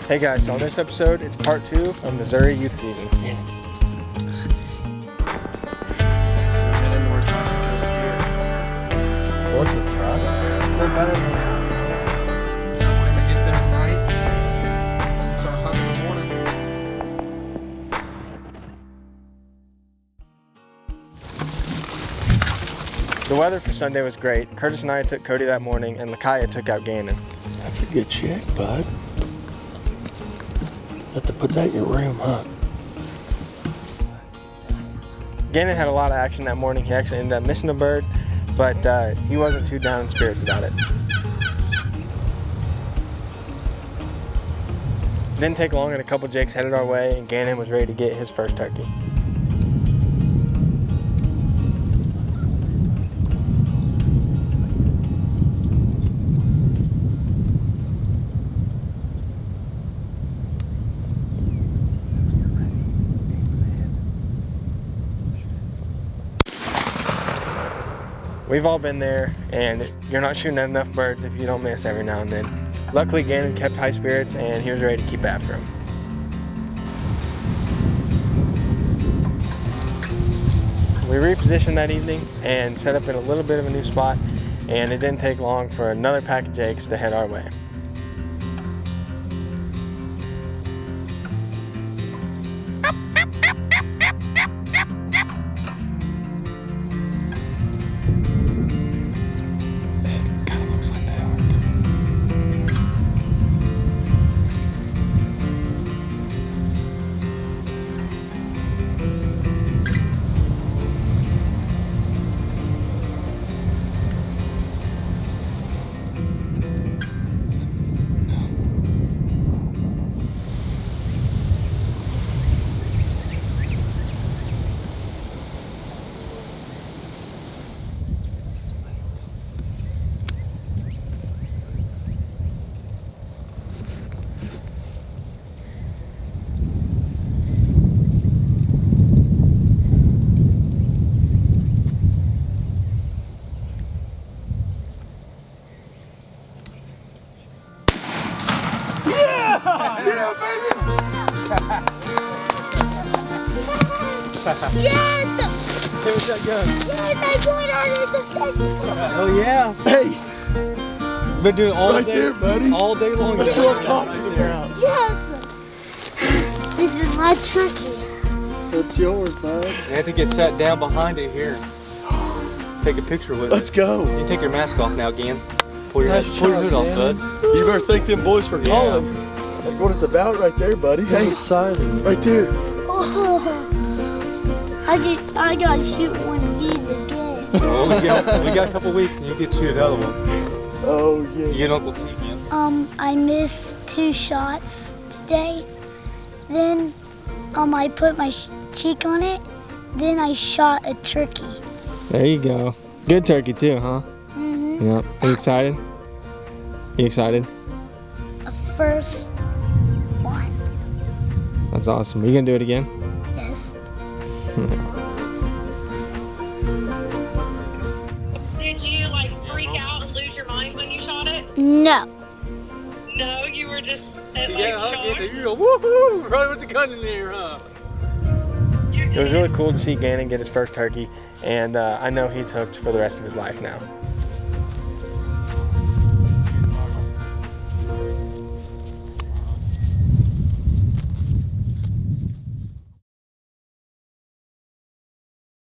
Hey guys, so on this episode, it's part 2 of Missouri youth season. What's the truck? We're better than this. We're gonna get there tonight. Start hunting in the morning. The weather for Sunday was great. Curtis and I took Cody that morning, and Lakaya took out Gannon. That's a good chick, bud. Have to put that in your room, huh? Gannon had a lot of action that morning. He actually ended up missing a bird, but he wasn't too down in spirits about it. Didn't take long and a couple jakes headed our way, and Gannon was ready to get his first turkey. We've all been there, and you're not shooting at enough birds if you don't miss every now and then. Luckily, Gannon kept high spirits, and he was ready to keep after him. We repositioned that evening and set up in a little bit of a new spot, and it didn't take long for another pack of jakes to head our way. Yes! Hey, what's that gun? Yes, I got out of the festival! Oh yeah! Hey! Been doing all Right day, there, buddy. all day long. That's what I'm talking about. Yes! This is my turkey. It's yours, bud. You have to get sat down behind it here. Take a picture with Let's it. go. You take your mask off now, Gann. Pull your, Nice pull your shot, hood off, man. bud. You better thank them boys for calling. That's what it's about right there, buddy. Hey, exciting. right there. Oh, I gotta shoot one of these again. Well, we got a couple weeks and you get to shoot another one. Oh, yeah. You get Uncle T again. I missed 2 shots today. Then, I put my cheek on it. Then I shot a turkey. There you go. Good turkey too, huh? Mm-hmm. Yep. Are you excited? You excited? The first one. That's awesome. Are you gonna do it again? Yes. Did you like freak out and lose your mind when you shot it? No. No, you were just Yeah, shocked. you go woohoo! Right with the gun in there, huh? It was really cool to see Gannon get his first turkey, and I know he's hooked for the rest of his life now.